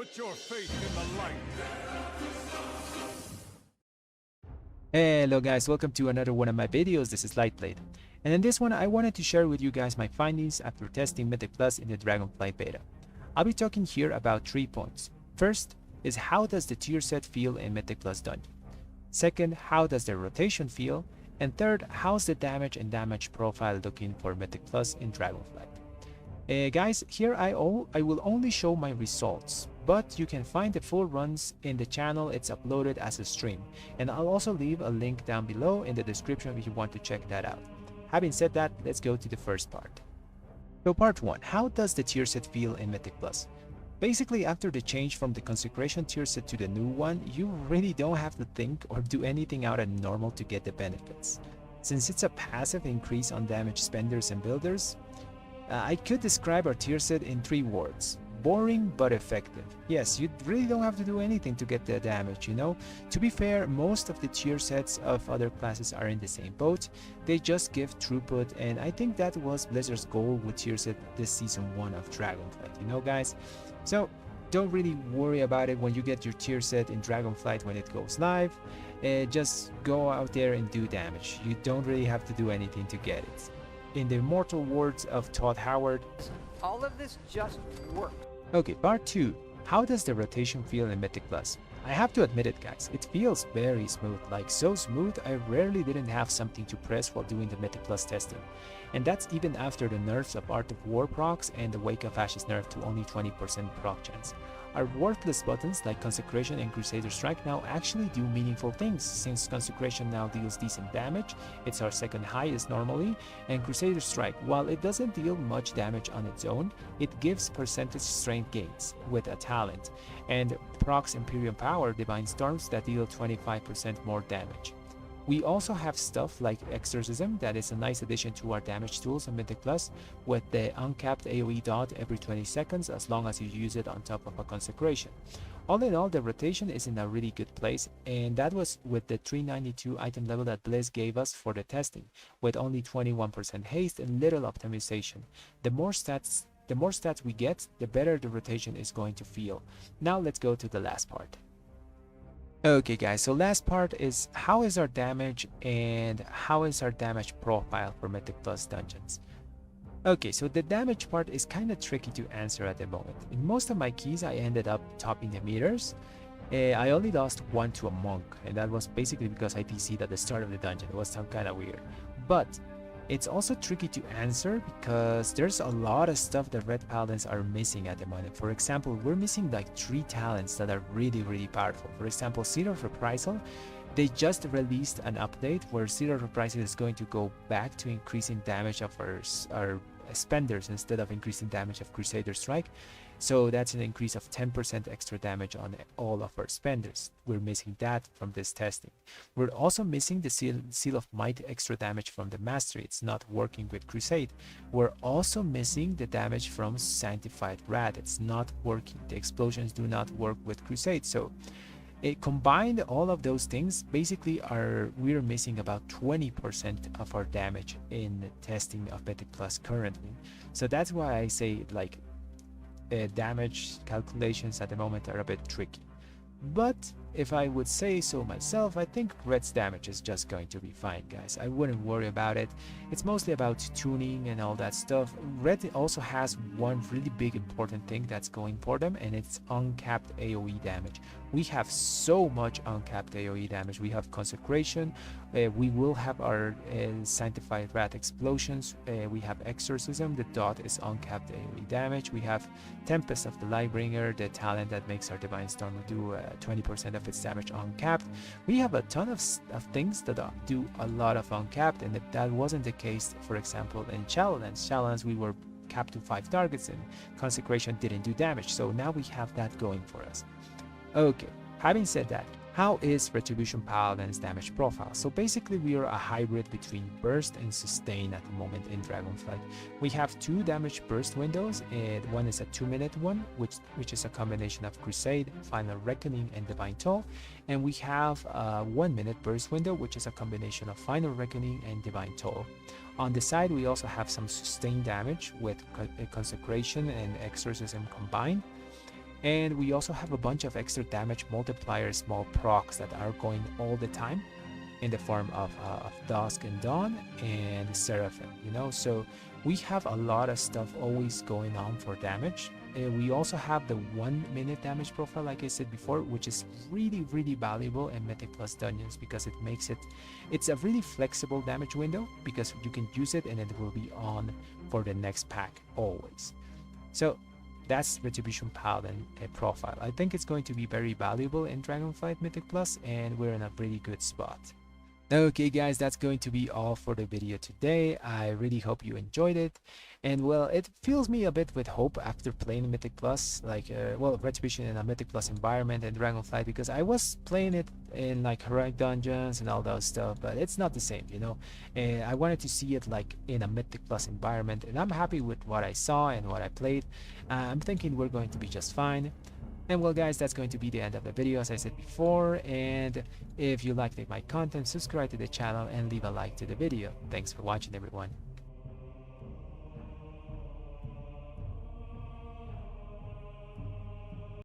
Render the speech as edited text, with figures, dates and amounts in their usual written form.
Put your faith in the light. Hello guys, welcome to another one of my videos. This is Lightblade, and in this one I wanted to share with you guys my findings after testing Mythic Plus in the Dragonflight beta. I'll be talking here about 3 points. First is how does the tier set feel in Mythic Plus dungeon. Second, how does the rotation feel, and third, how's the damage and damage profile looking for Mythic Plus in Dragonflight. Guys, here I will only show my results, but you can find the full runs in the channel. It's uploaded as a stream, and I'll also leave a link down below in the description if you want to check that out. Having said that, let's go to the first part. So part 1, how does the tier set feel in Mythic Plus? Basically, after the change from the Consecration tier set to the new one, you really don't have to think or do anything out of normal to get the benefits. Since it's a passive increase on damage spenders and builders, I could describe our tier set in 3 words. Boring but effective. Yes, you really don't have to do anything to get the damage, you know? To be fair, most of the tier sets of other classes are in the same boat. They just give throughput, and I think that was Blizzard's goal with tier set this season 1 of Dragonflight, you know guys? So don't really worry about it when you get your tier set in Dragonflight when it goes live. Just go out there and do damage. You don't really have to do anything to get it. In the immortal words of Todd Howard, all of this just worked. Okay, part 2. How does the rotation feel in Mythic Plus? I have to admit it guys, it feels very smooth, like so smooth I rarely didn't have something to press while doing the Mythic Plus testing. And that's even after the nerfs of Art of War procs and the Wake of Ashes nerf to only 20% proc chance. Our worthless buttons like Consecration and Crusader Strike now actually do meaningful things, since Consecration now deals decent damage, it's our second highest normally, and Crusader Strike, while it doesn't deal much damage on its own, it gives percentage strength gains with a talent, and procs Imperium Power Divine Storms that deal 25% more damage. We also have stuff like Exorcism that is a nice addition to our damage tools in Mythic Plus, with the uncapped AoE dot every 20 seconds as long as you use it on top of a Consecration. All in all, the rotation is in a really good place, and that was with the 392 item level that Blizz gave us for the testing, with only 21% haste and little optimization. The more stats we get, the better the rotation is going to feel. Now let's go to the last part. Okay guys, so last part is how is our damage and how is our damage profile for Mythic Plus dungeons. Okay, so the damage part is kind of tricky to answer at the moment. In most of my keys I ended up topping the meters. I only lost 1 to a monk, and that was basically because I DC'd at the start of the dungeon. It was some kind of weird. But it's also tricky to answer because there's a lot of stuff that Red Paladins are missing at the moment. For example, we're missing like 3 talents that are really powerful. For example, Seed of Reprisal, they just released an update where Seed of Reprisal is going to go back to increasing damage of our spenders instead of increasing damage of Crusader Strike. So that's an increase of 10% extra damage on all of our spenders. We're missing that from this testing. We're also missing the Seal of Might extra damage from the Mastery. It's not working with Crusade. We're also missing the damage from Sanctified Wrath. It's not working. The explosions do not work with Crusade. So it combined all of those things, basically we're missing about 20% of our damage in testing of Mythic Plus currently. So that's why I say like damage calculations at the moment are a bit tricky. But if I would say so myself, I think Red's damage is just going to be fine guys. I wouldn't worry about it. It's mostly about tuning and all that stuff. Red also has one really big important thing that's going for them, and it's uncapped AoE damage. We have so much uncapped AoE damage. We have Consecration, we will have our Sanctified Wrath explosions, we have Exorcism, the dot is uncapped AoE damage, we have Tempest of the Lightbringer, the talent that makes our Divine Storm do 20% of its damage uncapped. We have a ton of things that do a lot of uncapped, and that wasn't the case, for example, in Shadowlands. Shadowlands we were capped to 5 targets and Consecration didn't do damage, so now we have that going for us. Okay, having said that, how is Retribution Paladin's damage profile? So basically we are a hybrid between burst and sustain at the moment in Dragonflight. We have 2 damage burst windows, and one is a 2-minute one, which is a combination of Crusade, Final Reckoning, and Divine Toll, and we have a 1-minute burst window, which is a combination of Final Reckoning and Divine Toll. On the side we also have some sustained damage with Consecration and Exorcism combined. And we also have a bunch of extra damage multiplier small procs that are going all the time in the form of Dusk and Dawn and Seraphim, you know. So we have a lot of stuff always going on for damage. We also have the 1 minute damage profile, like I said before, which is really valuable in Mythic Plus dungeons because it makes it's a really flexible damage window because you can use it and it will be on for the next pack always. So that's Retribution Paladin profile. I think it's going to be very valuable in Dragonflight Mythic Plus, and we're in a pretty good spot. Okay guys, that's going to be all for the video today. I really hope you enjoyed it, and well, it fills me a bit with hope after playing Mythic Plus, like well, Retribution in a Mythic Plus environment and Dragonflight, because I was playing it in like heroic dungeons and all those stuff, but it's not the same, you know. And I wanted to see it like in a Mythic Plus environment, and I'm happy with what I saw and what I played. I'm thinking we're going to be just fine. And well guys, that's going to be the end of the video, as I said before, and if you liked my content, subscribe to the channel and leave a like to the video. Thanks for watching everyone.